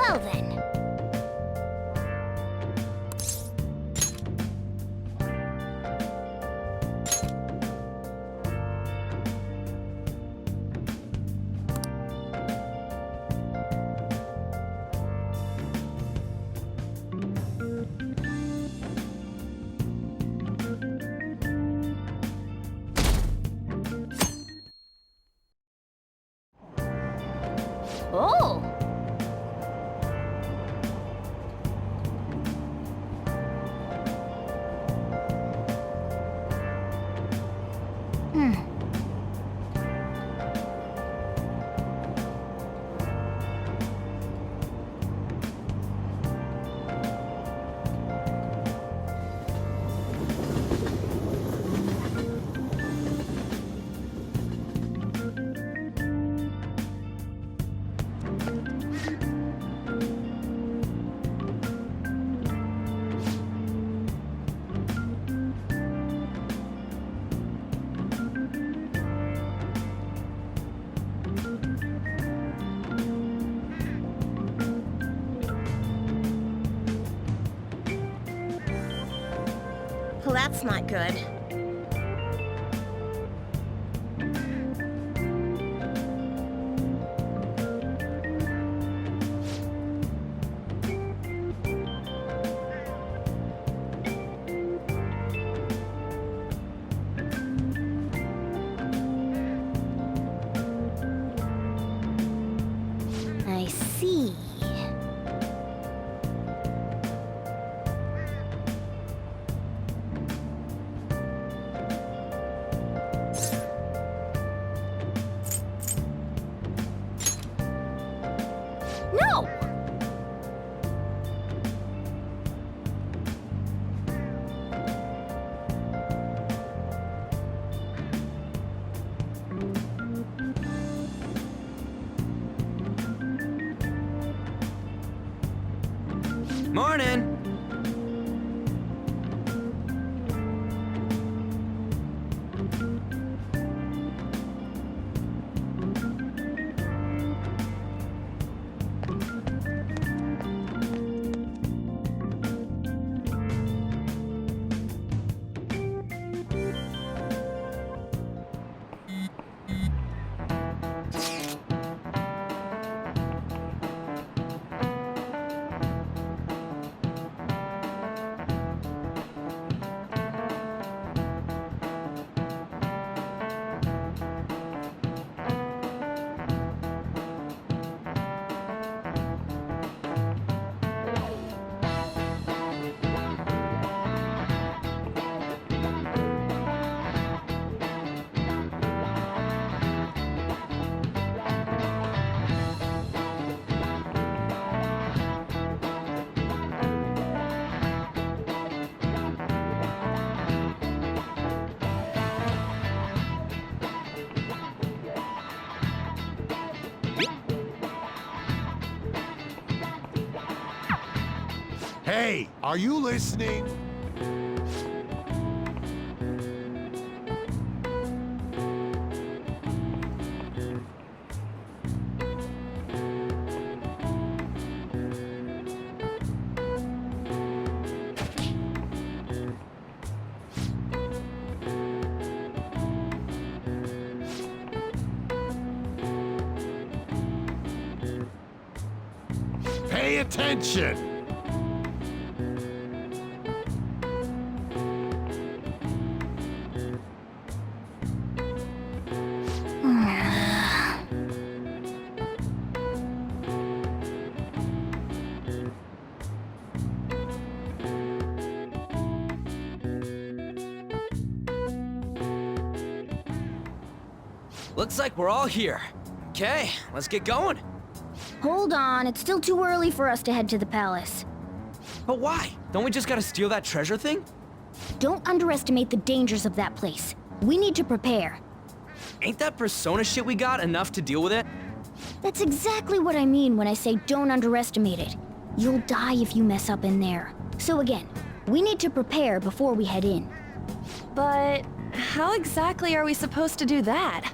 Well then. Oh! Well, that's not good. I see. No! Morning! Hey, are you listening? Pay attention! Looks like we're all here. Okay, let's get going. Hold on, it's still too early for us to head to the palace. But why? Don't we just gotta steal that treasure thing? Don't underestimate the dangers of that place. We need to prepare. Ain't that persona shit we got enough to deal with it? That's exactly what I mean when I say don't underestimate it. You'll die if you mess up in there. So again, we need to prepare before we head in. But how exactly are we supposed to do that?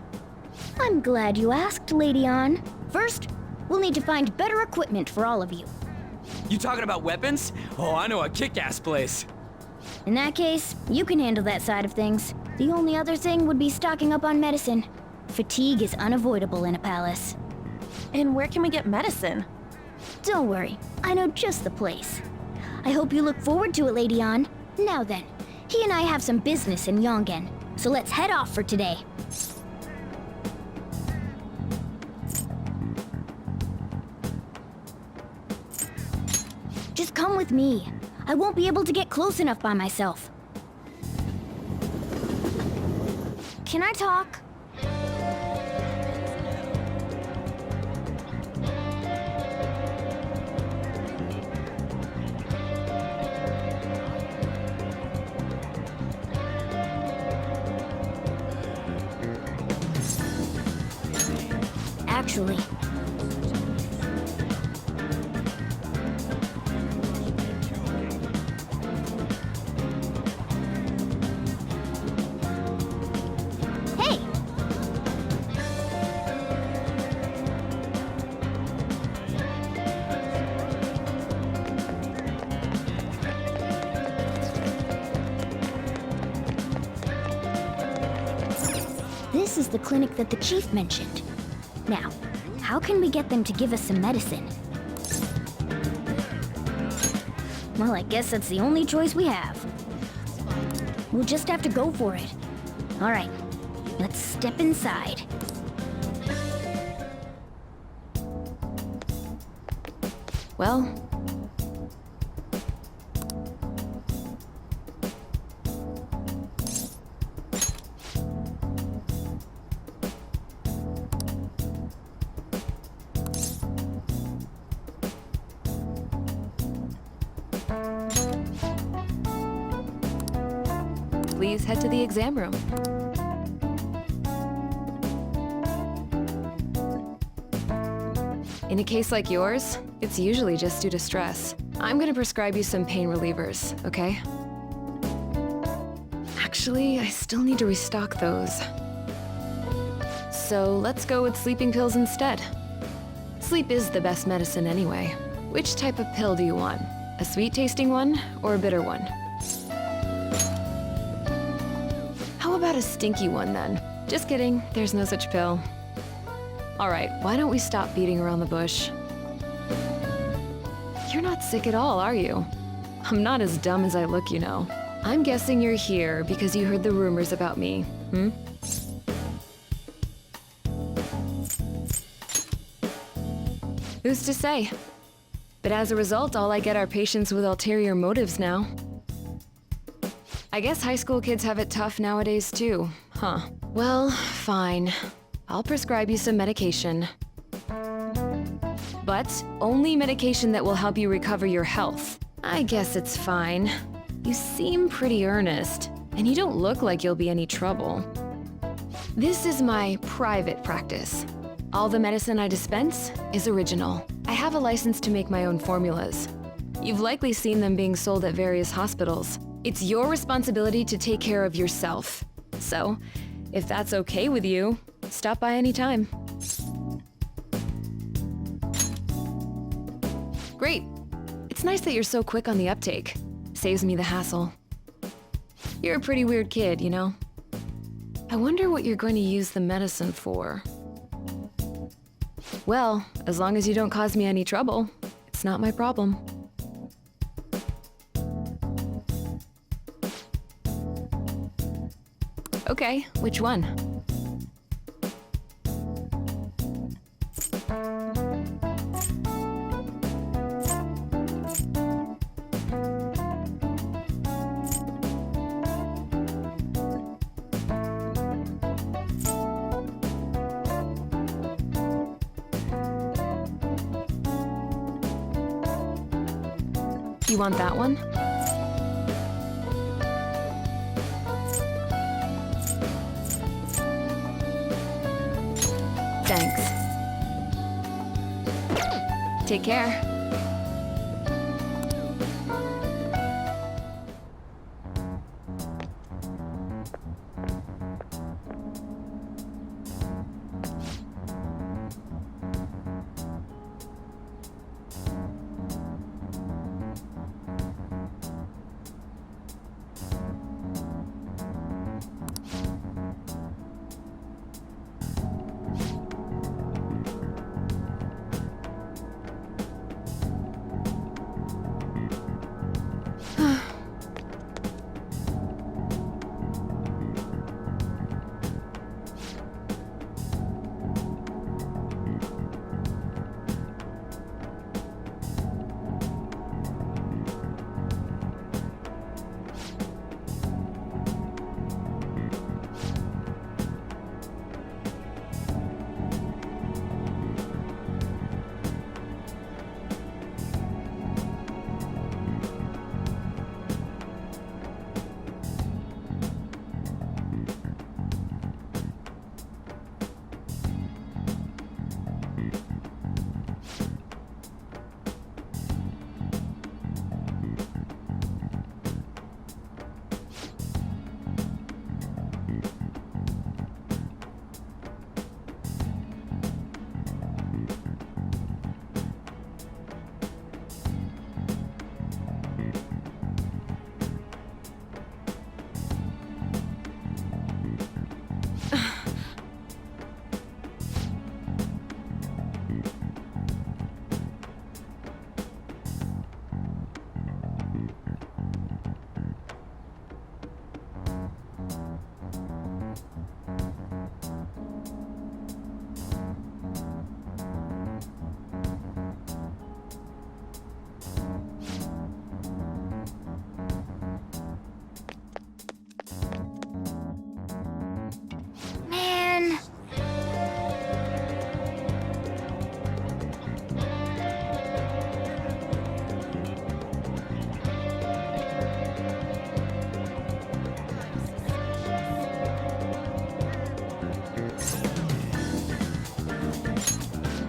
I'm glad you asked, Lady Ann. First, we'll need to find better equipment for all of you. You talking about weapons? Oh, I know a kick-ass place. In that case, you can handle that side of things. The only other thing would be stocking up on medicine. Fatigue is unavoidable in a palace. And where can we get medicine? Don't worry, I know just the place. I hope you look forward to it, Lady An. Now then, he and I have some business in Yongen, so let's head off for today. Just come with me. I won't be able to get close enough by myself. Can I talk? Actually, hey! This is the clinic that the chief mentioned. Now, how can we get them to give us some medicine? Well, I guess that's the only choice we have. We'll just have to go for it. All right, let's step inside. Well, please head to the exam room. In a case like yours, it's usually just due to stress. I'm gonna prescribe you some pain relievers, okay? Actually, I still need to restock those. So let's go with sleeping pills instead. Sleep is the best medicine anyway. Which type of pill do you want? A sweet-tasting one or a bitter one? How about a stinky one then? Just kidding, there's no such pill. All right, why don't we stop beating around the bush? You're not sick at all, are you? I'm not as dumb as I look, you know. I'm guessing you're here because you heard the rumors about me, hmm? Who's to say? But as a result, all I get are patients with ulterior motives now. I guess high school kids have it tough nowadays too, huh? Well, fine. I'll prescribe you some medication. But only medication that will help you recover your health. I guess it's fine. You seem pretty earnest, and you don't look like you'll be any trouble. This is my private practice. All the medicine I dispense is original. I have a license to make my own formulas. You've likely seen them being sold at various hospitals. It's your responsibility to take care of yourself. So, if that's okay with you, stop by anytime. Great. It's nice that you're so quick on the uptake. Saves me the hassle. You're a pretty weird kid, you know? I wonder what you're going to use the medicine for. Well, as long as you don't cause me any trouble, it's not my problem. Okay, which one? You want that one? Thanks. Take care.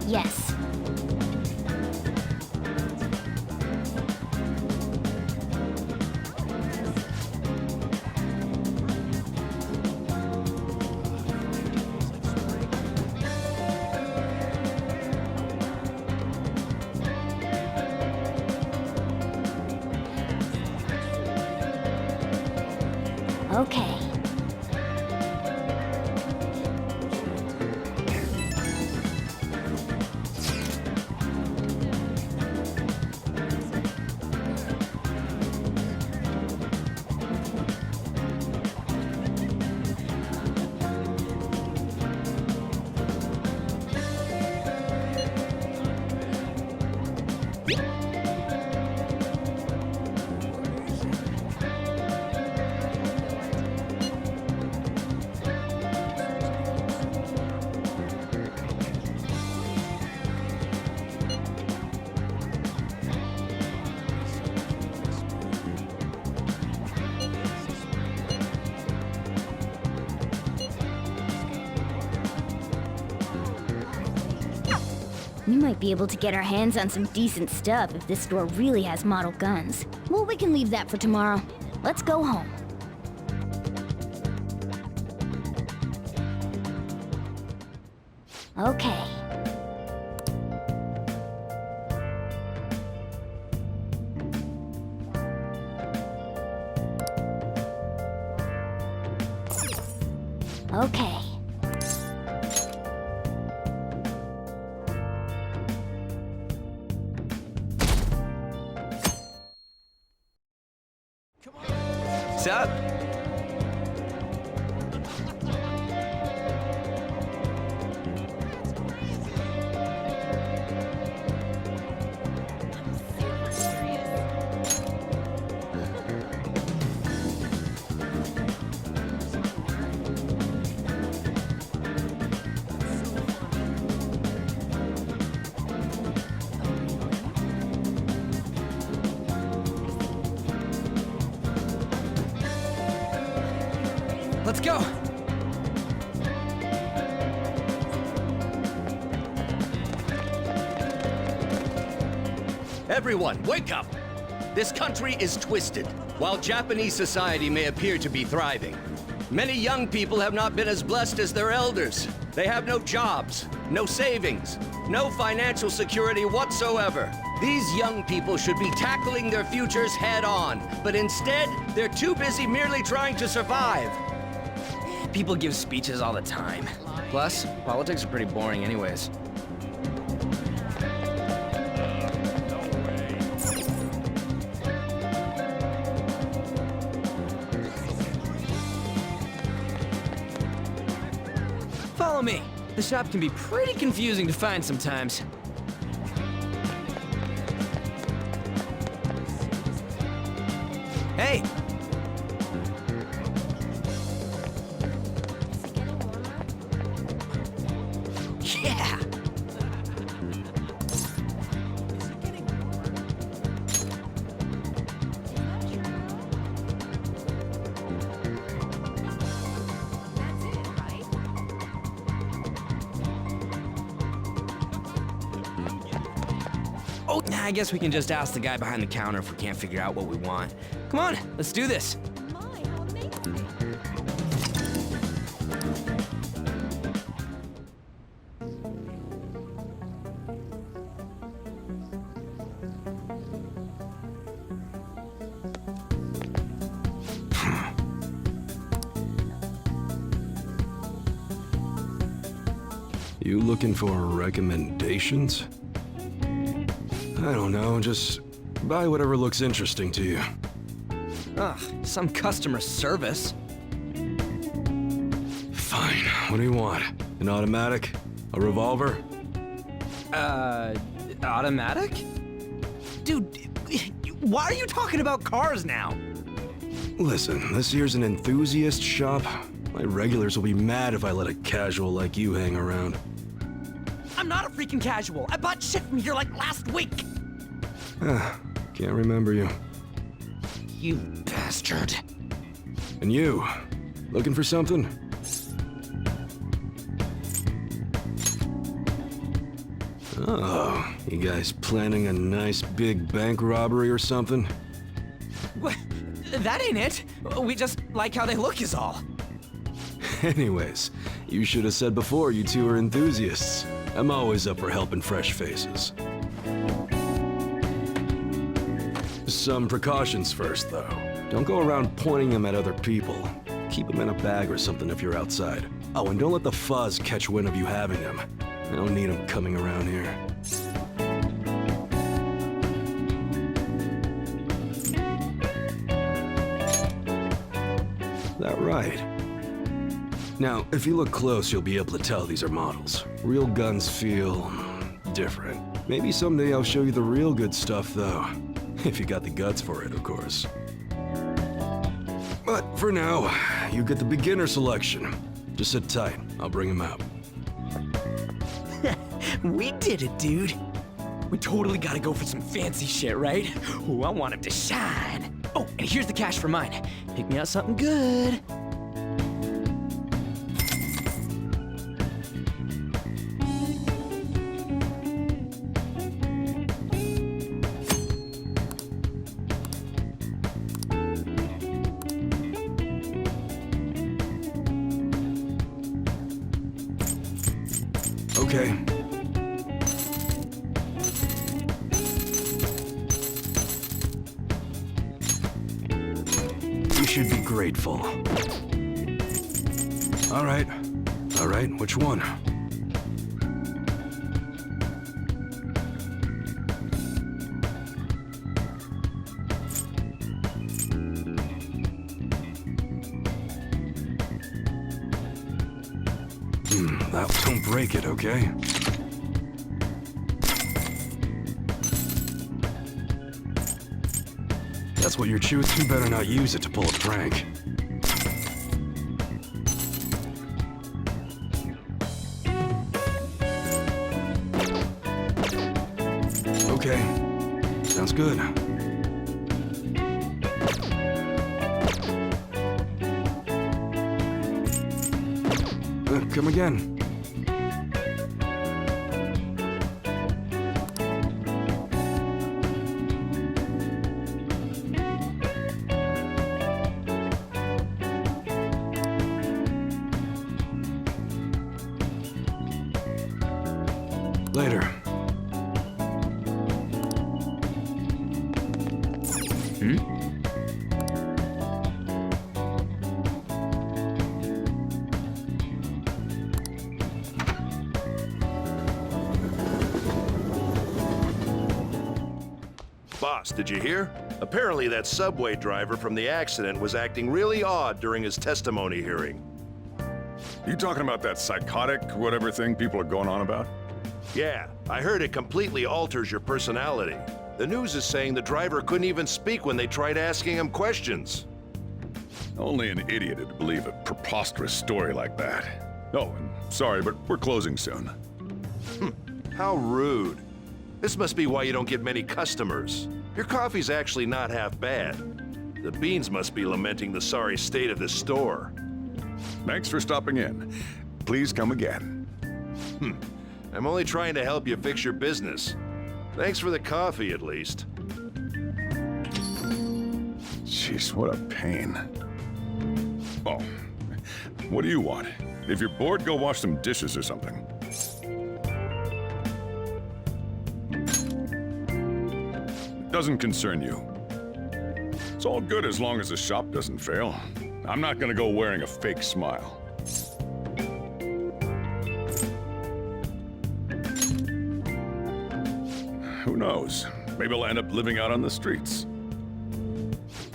yes. Okay. We might be able to get our hands on some decent stuff if this store really has model guns. Well, we can leave that for tomorrow. Let's go home. Okay. Okay. What's up? Let's go! Everyone, wake up! This country is twisted. While Japanese society may appear to be thriving, many young people have not been as blessed as their elders. They have no jobs, no savings, no financial security whatsoever. These young people should be tackling their futures head on, but instead, they're too busy merely trying to survive. People give speeches all the time. Plus, politics are pretty boring anyways. Follow me. The shop can be pretty confusing to find sometimes. Hey! Yeah! Oh, I guess we can just ask the guy behind the counter if we can't figure out what we want. Come on, let's do this. You looking for recommendations? I don't know, just buy whatever looks interesting to you. Ugh, some customer service. Fine, what do you want? An automatic? A revolver? Automatic? Dude, why are you talking about cars now? Listen, this here's an enthusiast shop. My regulars will be mad if I let a casual like you hang around. I'm not a freaking casual. I bought shit from here like last week. Can't remember you. You bastard. And you, looking for something? Oh, you guys planning a nice big bank robbery or something? What? That ain't it. We just like how they look is all. Anyways, you should have said before you two are enthusiasts. I'm always up for helping fresh faces. Some precautions first, though. Don't go around pointing them at other people. Keep them in a bag or something if you're outside. Oh, and don't let the fuzz catch wind of you having them. I don't need them coming around here. That right? Now, if you look close, you'll be able to tell these are models. Real guns feel different. Maybe someday I'll show you the real good stuff, though. If you got the guts for it, of course. But for now, you get the beginner selection. Just sit tight. I'll bring him out. We did it, dude. We totally gotta go for some fancy shit, right? Ooh, I want him to shine. Oh, and here's the cash for mine. Pick me out something good. Okay. You should be grateful. All right. All right, which one? Don't break it, okay? That's what you're choosing. You better not use it to pull a prank. Okay. Sounds good. Come again. Later. Boss, did you hear? Apparently that subway driver from the accident was acting really odd during his testimony hearing. You talking about that psychotic whatever thing people are going on about? Yeah, I heard it completely alters your personality. The news is saying the driver couldn't even speak when they tried asking him questions. Only an idiot would believe a preposterous story like that. Oh, and sorry, but we're closing soon. How rude. This must be why you don't get many customers. Your coffee's actually not half bad. The beans must be lamenting the sorry state of this store. Thanks for stopping in. Please come again. I'm only trying to help you fix your business. Thanks for the coffee, at least. Jeez, what a pain. Oh, what do you want? If you're bored, go wash some dishes or something. Doesn't concern you. It's all good as long as the shop doesn't fail. I'm not gonna go wearing a fake smile. Who knows? Maybe I'll end up living out on the streets.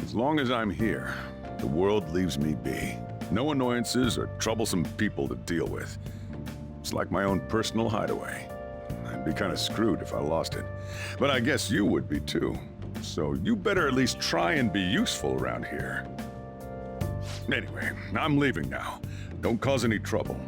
As long as I'm here, the world leaves me be. No annoyances or troublesome people to deal with. It's like my own personal hideaway. I'd be kind of screwed if I lost it. But I guess you would be too. So you better at least try and be useful around here. Anyway, I'm leaving now. Don't cause any trouble.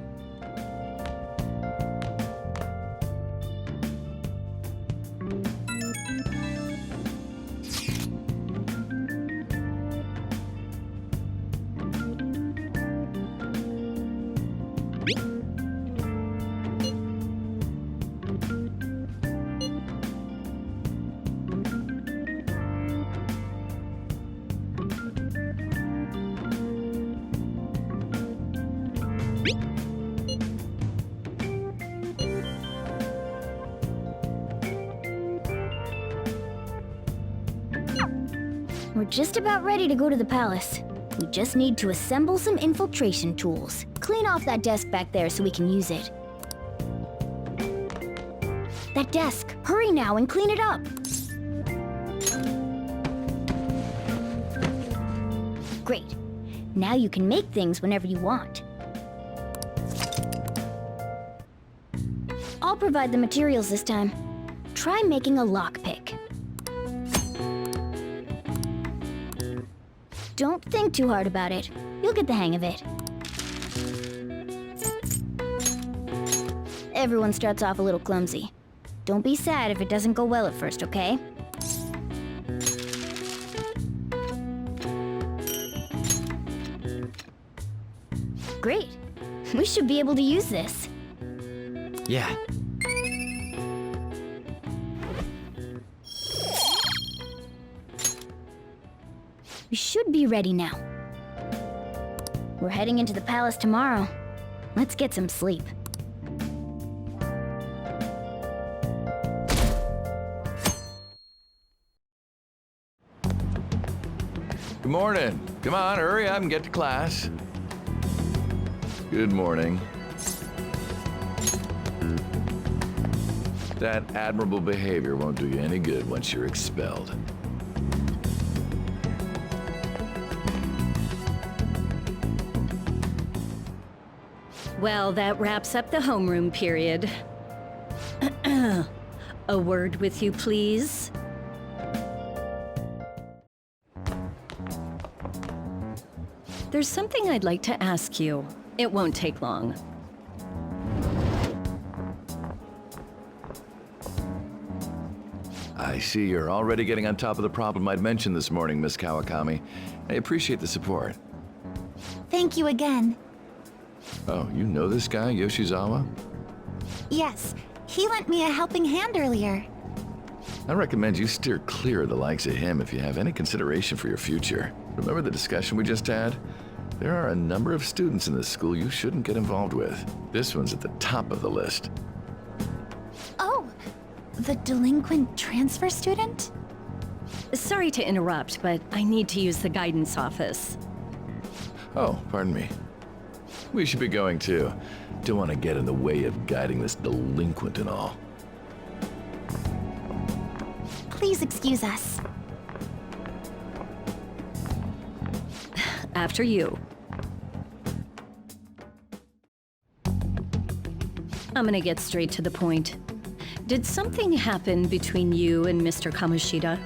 We're just about ready to go to the palace. We just need to assemble some infiltration tools. Clean off that desk back there so we can use it. That desk! Hurry now and clean it up! Great. Now you can make things whenever you want. I'll provide the materials this time. Try making a lockpick. Don't think too hard about it. You'll get the hang of it. Everyone starts off a little clumsy. Don't be sad if it doesn't go well at first, okay? Great. We should be able to use this. Yeah. We should be ready now. We're heading into the palace tomorrow. Let's get some sleep. Good morning. Come on, hurry up and get to class. Good morning. That admirable behavior won't do you any good once you're expelled. Well, that wraps up the homeroom period. A word with you, please. There's something I'd like to ask you. It won't take long. I see you're already getting on top of the problem I'd mentioned this morning, Miss Kawakami. I appreciate the support. Thank you again. Oh, you know this guy, Yoshizawa? Yes, he lent me a helping hand earlier. I recommend you steer clear of the likes of him if you have any consideration for your future. Remember the discussion we just had? There are a number of students in this school you shouldn't get involved with. This one's at the top of the list. Oh, the delinquent transfer student? Sorry to interrupt, but I need to use the guidance office. Oh, pardon me. We should be going too. Don't want to get in the way of guiding this delinquent and all. Please excuse us. After you. I'm gonna get straight to the point. Did something happen between you and Mr. Kamoshida?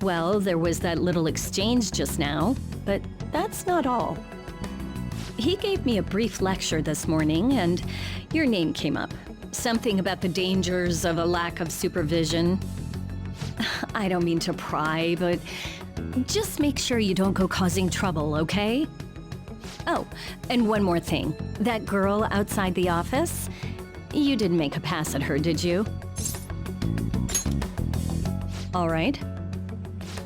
Well, there was that little exchange just now, but that's not all. He gave me a brief lecture this morning, and your name came up. Something about the dangers of a lack of supervision. I don't mean to pry, but just make sure you don't go causing trouble, okay? Oh, and one more thing. That girl outside the office, you didn't make a pass at her, did you? All right.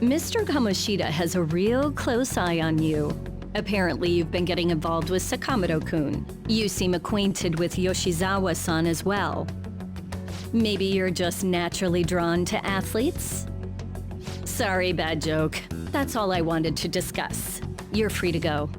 Mr. Kamoshida has a real close eye on you. Apparently, you've been getting involved with Sakamoto-kun. You seem acquainted with Yoshizawa-san as well. Maybe you're just naturally drawn to athletes? Sorry, bad joke. That's all I wanted to discuss. You're free to go.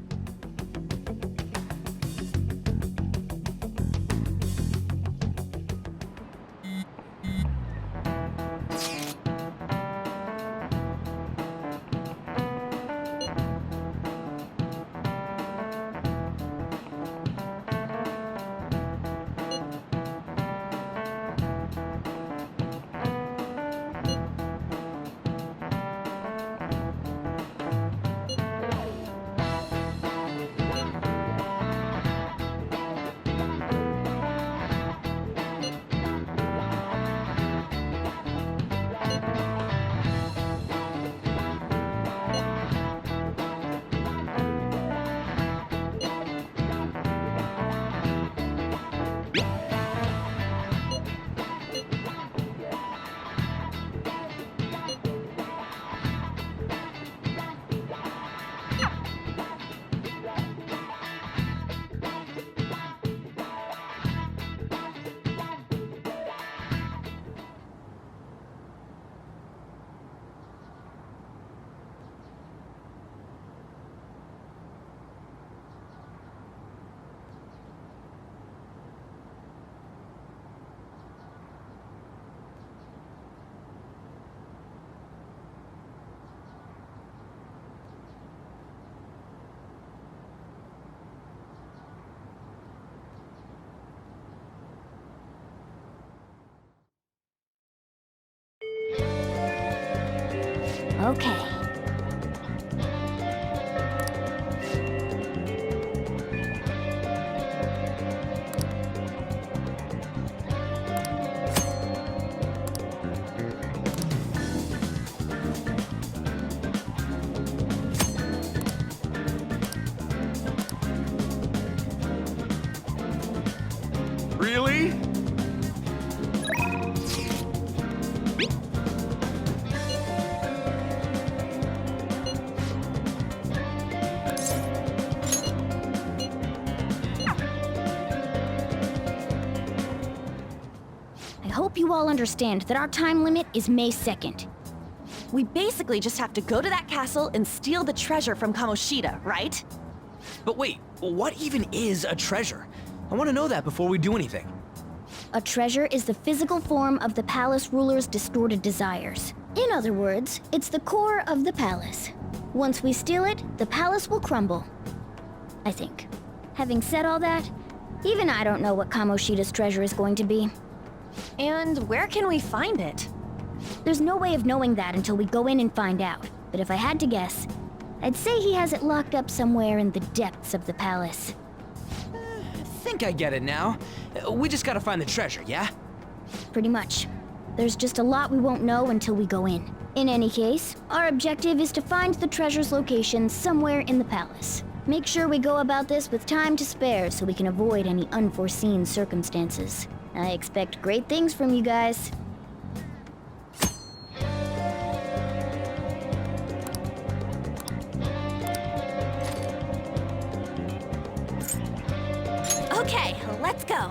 Okay. Really? I hope you all understand that our time limit is May 2nd. We basically just have to go to that castle and steal the treasure from Kamoshida, right? But wait, what even is a treasure? I want to know that before we do anything. A treasure is the physical form of the palace ruler's distorted desires. In other words, it's the core of the palace. Once we steal it, the palace will crumble. I think. Having said all that, even I don't know what Kamoshida's treasure is going to be. And where can we find it? There's no way of knowing that until we go in and find out. But if I had to guess, I'd say he has it locked up somewhere in the depths of the palace. I think I get it now. We just gotta find the treasure, yeah? Pretty much. There's just a lot we won't know until we go in. In any case, our objective is to find the treasure's location somewhere in the palace. Make sure we go about this with time to spare so we can avoid any unforeseen circumstances. I expect great things from you guys. Okay, let's go.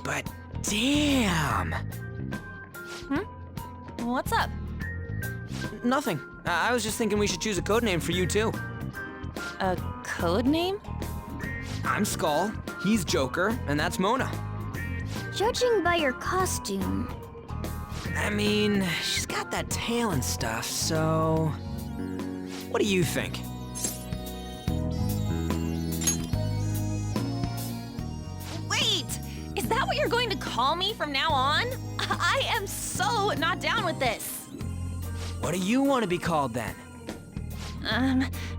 But damn! What's up? Nothing. I was just thinking we should choose a code name for you too. A code name? I'm Skull, he's Joker, and that's Mona. Judging by your costume, I mean, she's got that tail and stuff, so... What do you think? Wait! Is that what you're going to call me from now on? I am so not down with this. What do you want to be called then?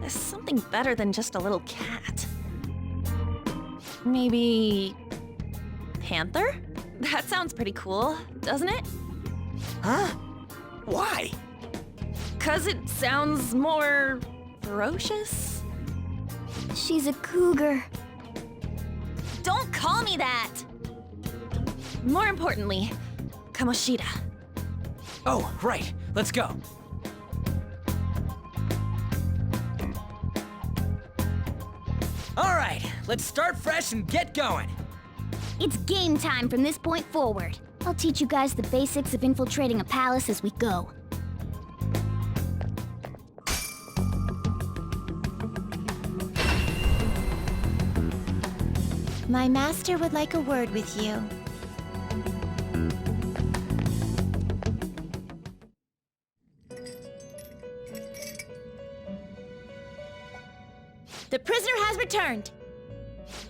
Something better than just a little cat. Maybe... Panther? That sounds pretty cool, doesn't it? Huh? Why? 'Cause it sounds more... ferocious? she's a cougar. Don't call me that! More importantly, Kamoshida. Oh, right. Let's go. All right, let's start fresh and get going. It's game time from this point forward. I'll teach you guys the basics of infiltrating a palace as we go. My master would like a word with you. The prisoner has returned.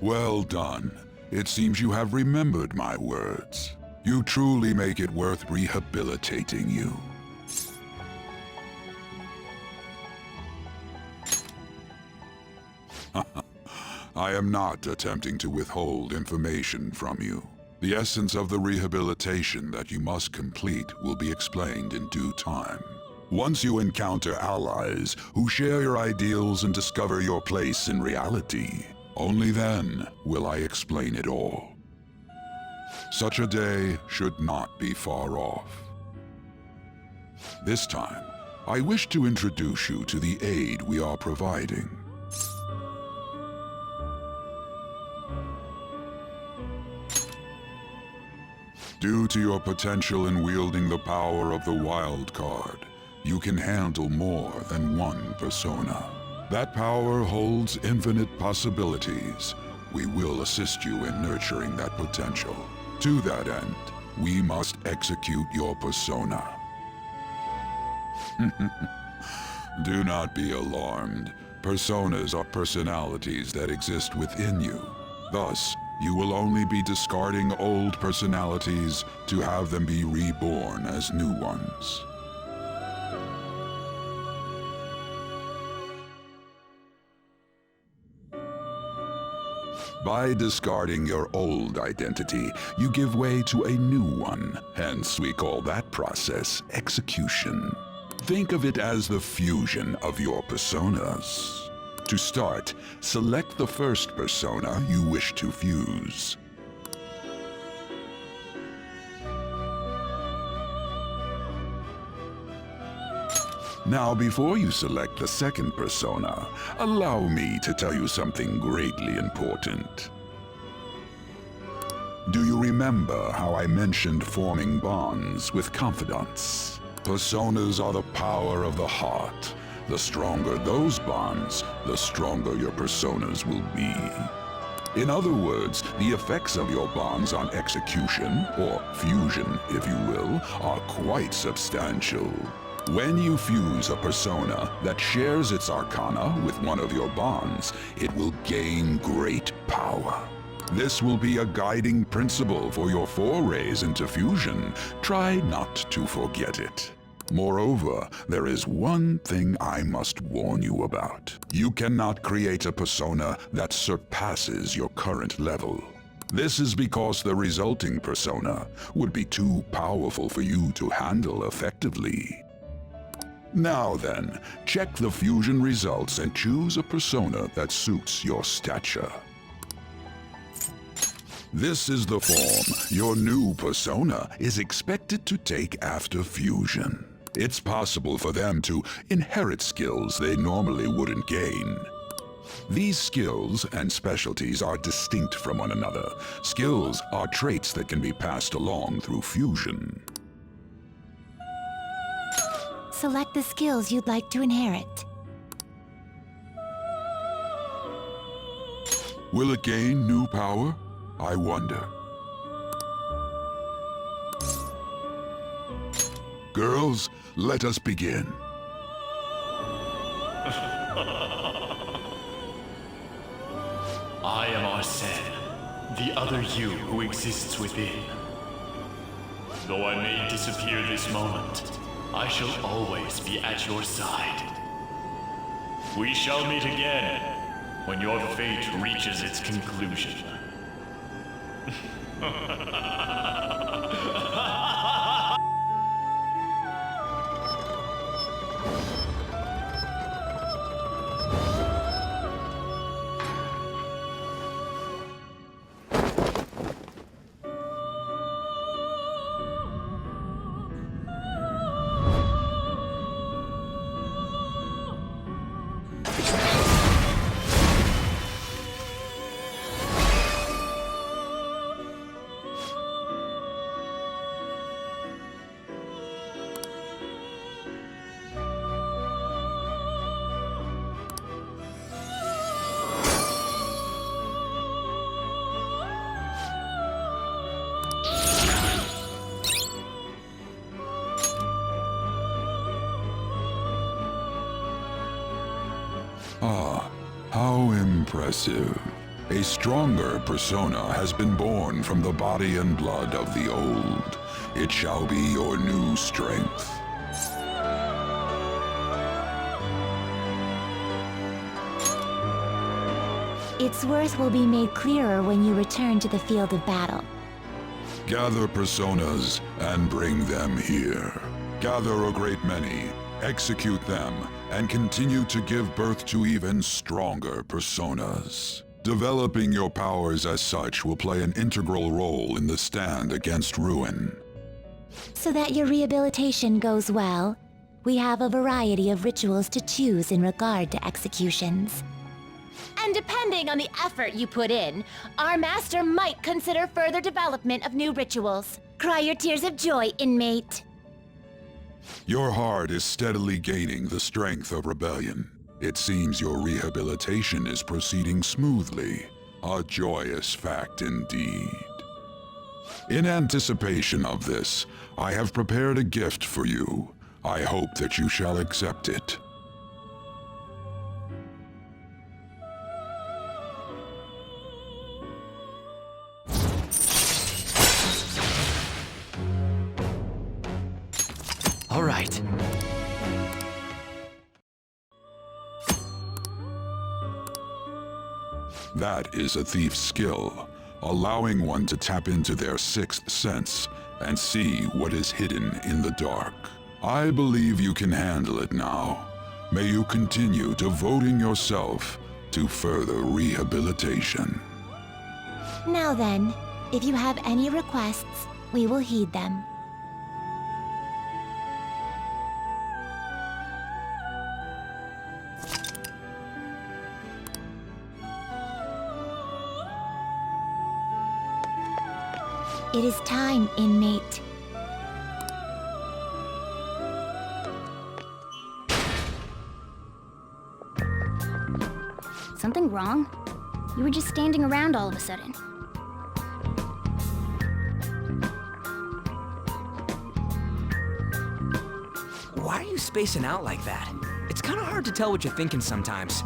Well done. It seems you have remembered my words. You truly make it worth rehabilitating you. I am not attempting to withhold information from you. The essence of the rehabilitation that you must complete will be explained in due time. Once you encounter allies who share your ideals and discover your place in reality, only then will I explain it all. Such a day should not be far off. This time, I wish to introduce you to the aid we are providing. Due to your potential in wielding the power of the wild card, you can handle more than one persona. That power holds infinite possibilities. We will assist you in nurturing that potential. To that end, we must execute your persona. Do not be alarmed. Personas are personalities that exist within you. Thus, you will only be discarding old personalities to have them be reborn as new ones. By discarding your old identity, you give way to a new one. Hence, we call that process execution. Think of it as the fusion of your personas. To start, select the first persona you wish to fuse. Now, before you select the second persona, allow me to tell you something greatly important. Do you remember how I mentioned forming bonds with confidants? Personas are the power of the heart. The stronger those bonds, the stronger your personas will be. In other words, the effects of your bonds on execution, or fusion if you will, are quite substantial. When you fuse a persona that shares its arcana with one of your bonds, it will gain great power. This will be a guiding principle for your forays into fusion. Try not to forget it. Moreover, there is one thing I must warn you about. You cannot create a persona that surpasses your current level. This is because the resulting persona would be too powerful for you to handle effectively. Now then, check the fusion results and choose a persona that suits your stature. This is the form your new persona is expected to take after fusion. It's possible for them to inherit skills they normally wouldn't gain. These skills and specialties are distinct from one another. Skills are traits that can be passed along through fusion. Select the skills you'd like to inherit. Will it gain new power? I wonder. Girls, let us begin. I am Arsene, the other you who exists within. Though I may disappear this moment, I shall always be at your side. We shall meet again when your fate reaches its conclusion. Ah, how impressive. A stronger persona has been born from the body and blood of the old. It shall be your new strength. Its worth will be made clearer when you return to the field of battle. Gather personas and bring them here. Gather a great many, execute them, and continue to give birth to even stronger personas. Developing your powers as such will play an integral role in the stand against ruin. So that your rehabilitation goes well, we have a variety of rituals to choose in regard to executions. And depending on the effort you put in, our master might consider further development of new rituals. Cry your tears of joy, inmate. Your heart is steadily gaining the strength of rebellion. It seems your rehabilitation is proceeding smoothly. A joyous fact indeed. In anticipation of this, I have prepared a gift for you. I hope that you shall accept it. All right. That is a thief's skill, allowing one to tap into their sixth sense and see what is hidden in the dark. I believe you can handle it now. May you continue devoting yourself to further rehabilitation. Now then, if you have any requests, we will heed them. It is time, inmate. Something wrong? You were just standing around all of a sudden. Why are you spacing out like that? It's kind of hard to tell what you're thinking sometimes.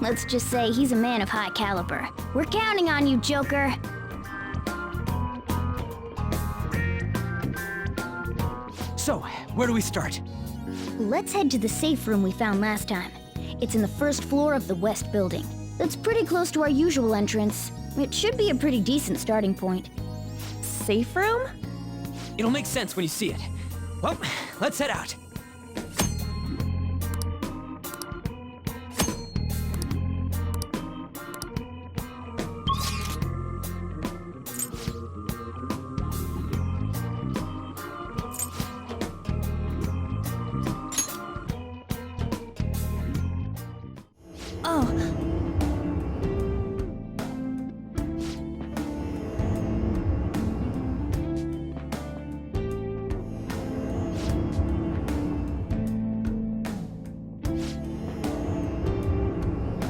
Let's just say he's a man of high caliber. We're counting on you, Joker. So, where do we start? Let's head to the safe room we found last time. It's in the first floor of the west building. That's pretty close to our usual entrance. It should be a pretty decent starting point. Safe room? It'll make sense when you see it. Well, let's head out.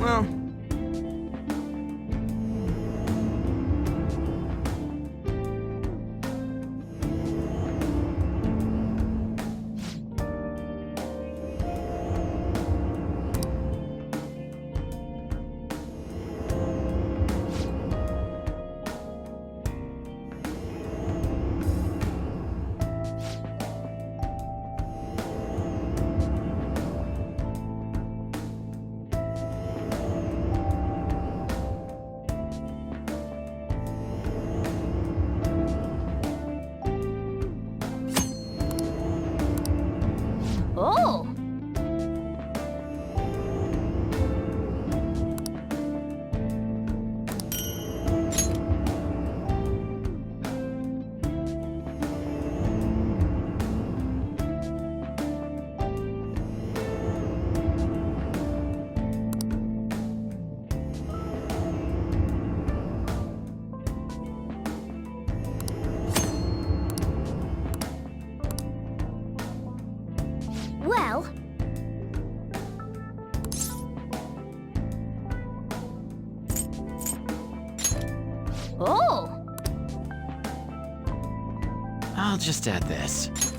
Well, Oh! Well... Oh! I'll just add this.